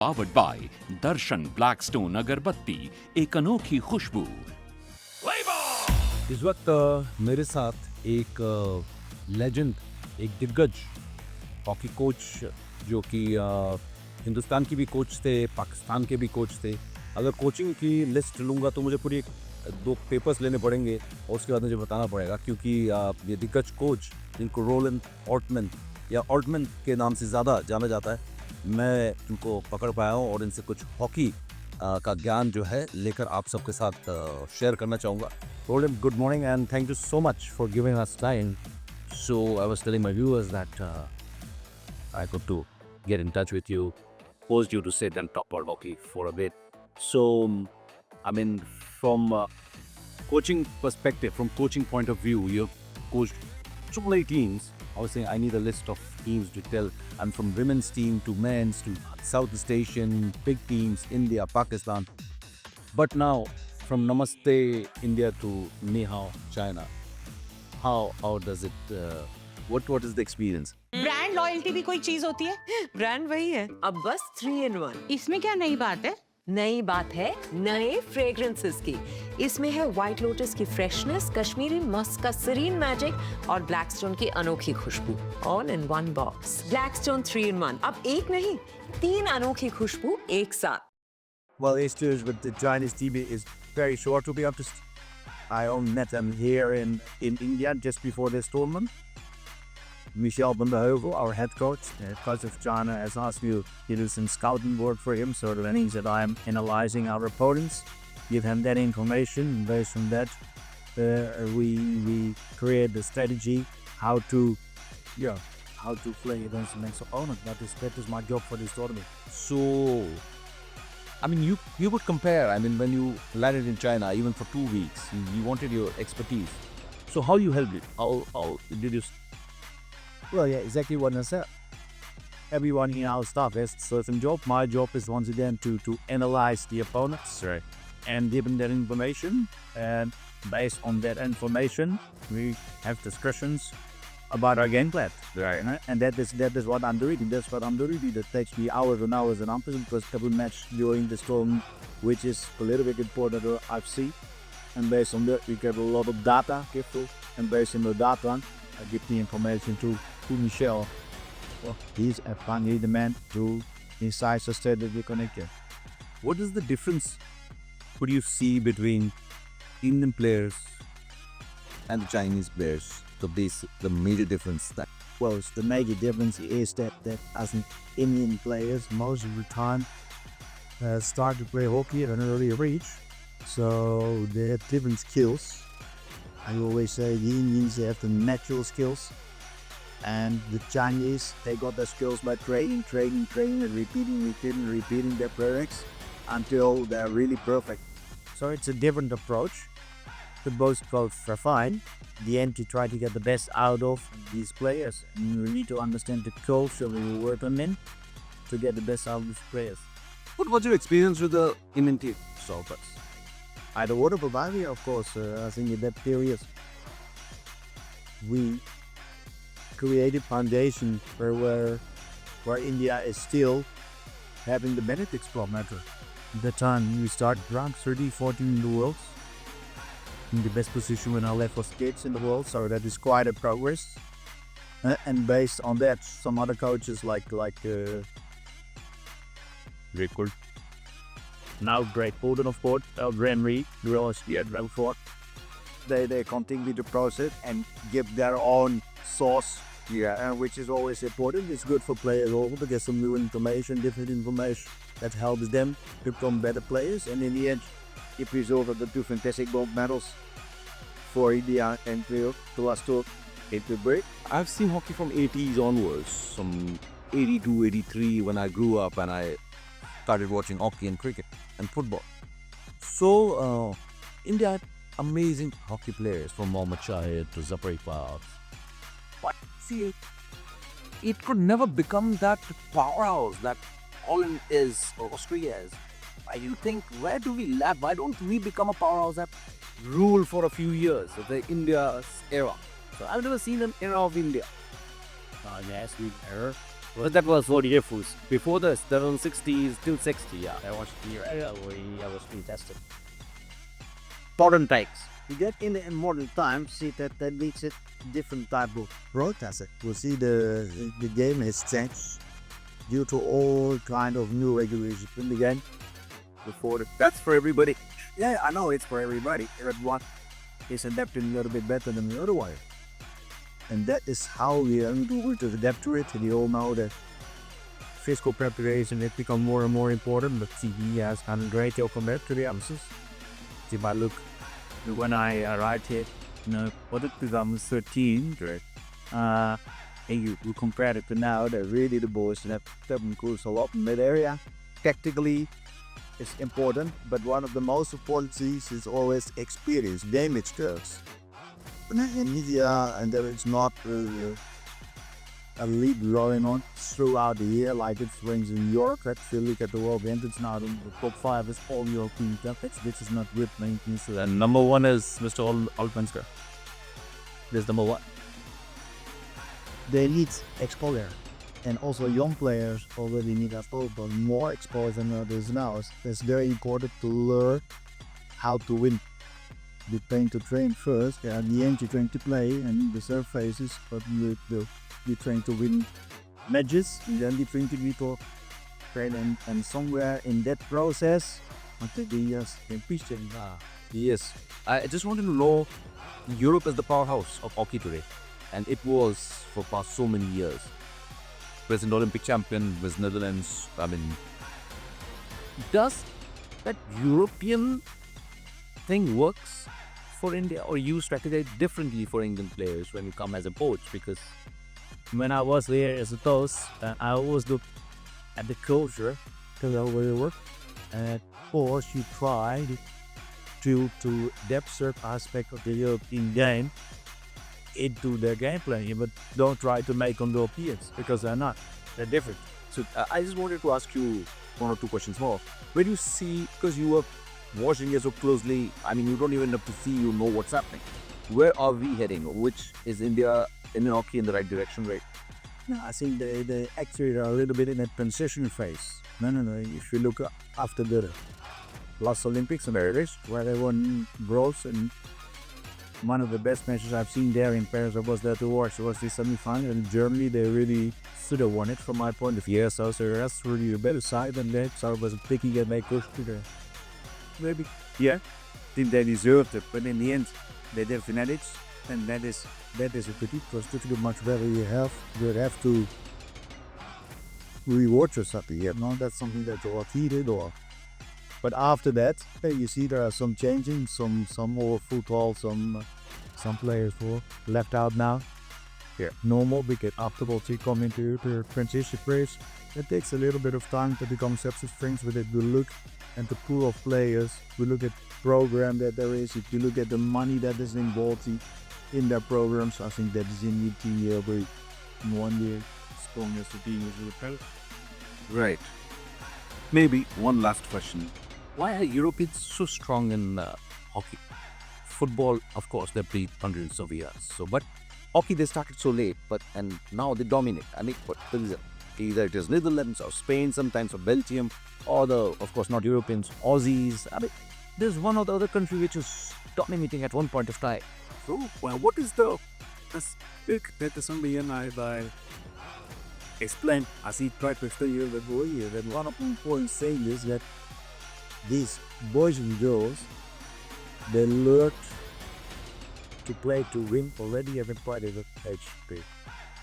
Powered by Darshan Blackstone अगरबत्ती, एक अनोखी खुशबू। इस वक्त मेरे साथ एक लेजेंड, एक दिग्गज हॉकी कोच जो कि हिंदुस्तान की भी कोच थे, पाकिस्तान के भी कोच थे। अगर कोचिंग की लिस्ट लूँगा तो मुझे पूरी दो पेपर्स लेने पड़ेंगे और उसके बाद मुझे बताना पड़ेगा, क्योंकि ये दिग्गज कोच जिनको रोलेंट ऑल्टमैन या ऑल्टमैन के नाम से ज़्यादा जाना जाता है, मैं इनको पकड़ पाया हूँ और इनसे कुछ हॉकी का ज्ञान जो है लेकर आप सबके साथ शेयर करना चाहूँगा। Roland, good morning and thank you so much for giving us time. So I was telling my viewers that I got to get in touch with you, posed you to sit and talk about hockey for a bit. So, I mean, from coaching perspective, from coaching point of view, you've coached so many teams. I was saying I need a list of teams to tell. I'm from women's team to men's to Southeast Asian, big teams, India, Pakistan. But now, from Namaste India to Ni Hao China, how does it? What is the experience? Brand loyalty भी कोई चीज होती है? Brand वही है, अब बस 3 in 1। इसमें क्या नई बात है? नई बात है नए फ्रेग्रेंसेस की। इसमें है व्हाइट लोटस की फ्रेशनेस, कश्मीरी मस्क का सीरीन मैजिक और ब्लैकस्टोन की अनोखी खुशबू, all in one box. Blackstone 3 in 1, अब एक नहीं 3 अनोखी खुशबू एक साथ। Well, the experience with the Chinese team is very short, to be honest. I only met them here in India just before this tournament. Michel van der Heuvel, our head coach of China, has asked me to do some scouting work for him, so that means that I'm analyzing our opponents, give him that information, and based on that, we create the strategy how to play against the next opponent. That is my job for this tournament. So, I mean, you would compare. I mean, when you landed in China, even for 2 weeks, you wanted your expertise. So how you helped it? How did you? Well, yeah, exactly what I said. Everyone in our staff has a certain job. My job is once again to analyze the opponents, Right. and give them that information. And based on that information, we have discussions about our game plan. Right. And that is what I'm doing. That's what I'm doing. That takes me hours and hours and hours, because every match during this tournament, which is a little bit important, I've seen. And based on that, we get a lot of data. And based on the data, I give the information to Michel. Well, he's finally the man to decide the strategy connected. What is the difference? What do you see between Indian players and the Chinese players? The major difference that. Well, the major difference is that as an Indian players, most of the time start to play hockey at an early age, so they have different skills. I always say the Indians, they have the natural skills, and the Chinese, they got their skills by training, and repeating their projects until they're really perfect. So it's a different approach. The both are fine. The end, to try to get the best out of these players, and we need to understand the culture we work on in to get the best out of these players. What was your experience with the Indian team? Solvers. I had a water Bavaria, of course. I think in that period we created foundation where India is still having the benefits from it. At that time, we started rank 30, 14 in the world. In the best position when I left was kids in the world, so that is quite a progress. And based on that, some other coaches like Record. now Great Bolden, of course, Henry, Ford, they continue the process and give their own source. Yeah, and which is always important. It's good for players also to get some new information, different information that helps them to become better players. And in the end, it resulted in 2 fantastic gold medals for India and to us to hit the break. I've seen hockey from 80s onwards, from 82, 83 when I grew up and I started watching hockey and cricket and football. So, India had amazing hockey players from Mohammad Shahid to Zafar Iqbal. But see, it could never become that powerhouse that Holland is or Austria is. Why do you think, where do we lack? Why don't we become a powerhouse that rule for a few years of the India's era? So I've never seen an era of India. Yes, we error. Well, that was 40 years. Before this, that was 60s till 60. Yeah, I watched the era where I was fantastic. Modern times. You get in the modern times, see that makes it different type of broadcasting. We see the game has changed due to all kind of new regulations in the game. That's for everybody. Yeah, I know it's for everybody. Everyone is adapting a little bit better than the other way. And that is how we are going to adapt to it. And you all know that physical preparation has become more and more important, but TV has done a great deal compared to the answers. If I look when I arrived here, what it 2013, And you compare it to now, that really the boys have improved a lot in that area. Tactically, it's important, but one of the most important things is always experience, game experience. In India, and there is not a league going on throughout the year like it brings in Europe. If you look at the world rankings now, the top 5 is all European topics. This is not good maintenance. And number 1 is Mr. Oltmans. This is number 1. They need exposure, and also young players already need exposure, but more exposure than others now. It's very important to learn how to win. You train to train first, and at the end you train to play and the serve phases, but you train to win matches, and then you train to be to train, and somewhere in that process, I think yes, Yes. I just wanted to know, Europe is the powerhouse of hockey today. And it was for past so many years. Present Olympic champion with Netherlands. I mean, does that European thing works for India, or you strategize differently for Indian players when you come as a coach? Because when I was there as a coach, I always look at the culture because I already work. And of course, you try to adapt certain aspect of the European game into their gameplay, but don't try to make them Europeans because they're not. They're different. So I just wanted to ask you 1 or 2 questions more. When you see, because you were watching it so closely, I mean, you don't even have to see, you know what's happening. Where are we heading? Which is India in hockey in the right direction, right? No, I think they actually are a little bit in a transition phase. No. If you look after the last Olympics in Paris, where they won bronze, and one of the best matches I've seen there in Paris was there to watch. It was the semi-final in Germany. They really should have won it from my point of view. So that's really a better side than that. So it was a pity that they pushed to the maybe. yeah, I think they deserved it, but in the end, they did fanatics, and that is a critique because to much better you have to reward yourself. Yeah, no, that's something that you heated or. But after that, you see there are some changing, some more football, some players were left out now. Yeah. Normal because afterwards you come into the transition phase. It takes a little bit of time to become substance friends with it. We look at the pool of players, we look at program that there is, if you look at the money that is involved in their programs, I think that is in the team very one year strong as the team is with the Paris. Right. Maybe one last question. Why are Europeans so strong in hockey? Football, of course, they played hundreds of years. So, but hockey, they started so late, and now they dominate. I mean, what the reason? Either it is Netherlands or Spain, sometimes or Belgium, or of course, not Europeans, Aussies. I mean, there's one or the other country which is dominating at one point of time. so. Well, what is the aspect that is only in I explain as he tried to explain you that That one of the important things is that these boys and girls, they learn to play to win already at a quite a age.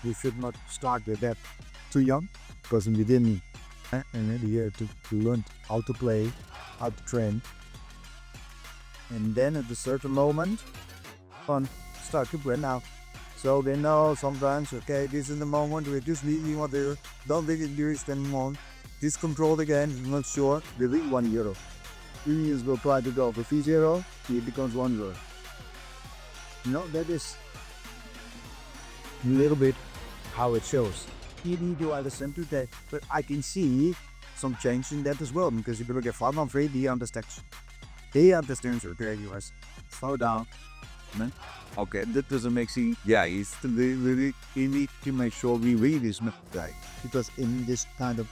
We should not start with that too young, because we didn't. And you have to learn how to play, how to train, and then at a certain moment, start to play now. So they know sometimes, okay, this is the moment we're just leaving what they don't really do it anymore. Just control the game, I'm not sure. We leave 1 euro. 3 years will try to go for 3-0, it becomes 1 euro. That is a little bit how it shows. You need to understand today, but I can see some change in that as well, because if you look at Farman Free, he understands okay, US, slow down, Man. Okay, that doesn't make sense. Yeah, it's we need to make sure we read this right. Because in this kind of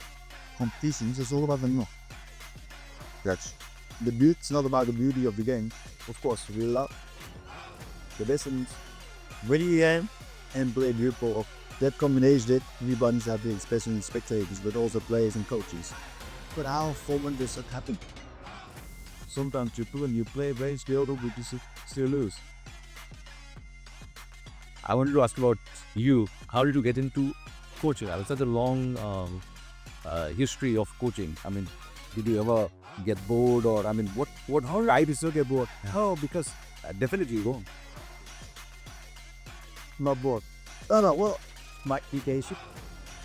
competitions, it's all about the knock. That's the beauty. It's not about the beauty of the game. Of course, we love the lessons, winning the game, and play beautiful. That combination that everybody's happy, especially spectators, but also players and coaches. But how often does that happen? Sometimes you play very still, but you still lose. I wanted to ask about you. How did you get into coaching? I have such a long history of coaching. I mean, did you ever get bored, or I mean, how did I still get bored? Oh, because definitely you won't. Not bored. No, well, my education.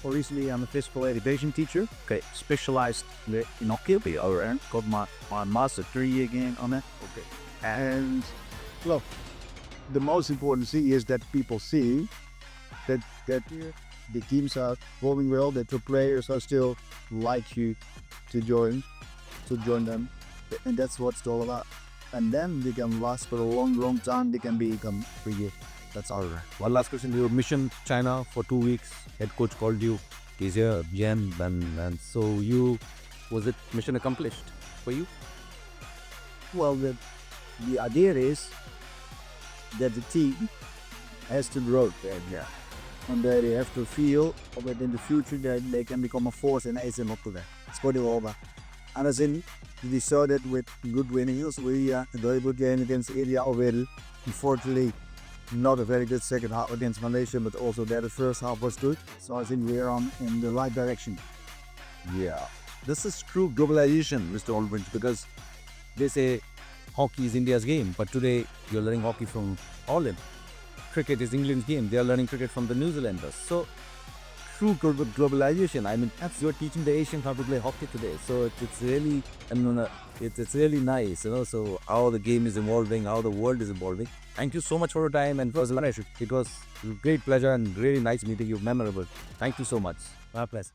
Recently, I'm a physical education teacher. Okay, specialized in hockey. Or got my master degree again on it. Okay, and well, the most important thing is that people see that the teams are performing well, that the players are still like you to join them, and that's what it's all about. And then they can last for a long time. They can become pretty good. That's all right. One last question. You mission China for 2 weeks. Head coach called you. He's here, Jen, and so was it mission accomplished for you? Well, the idea is that the team has to grow there, yeah. And they have to feel that in the future that they can become a force in Asia up to that. It's quite all about. And as in, we saw that with good winnings. We had a very good game against India already. Unfortunately, not a very good second half against Malaysia, but also there the first half was good. So I think we're in the right direction. Yeah. This is true globalization, Mr. Oltmans, because they say hockey is India's game, but today you're learning hockey from Holland. Cricket is England's game. They are learning cricket from the New Zealanders. So true globalization. I mean, you're teaching the Asians how to play hockey today. So it's really, it's really nice, you know. So how the game is evolving, how the world is evolving. Thank you so much for your time, and it was a great pleasure and really nice meeting you. Memorable. Thank you so much. My pleasure.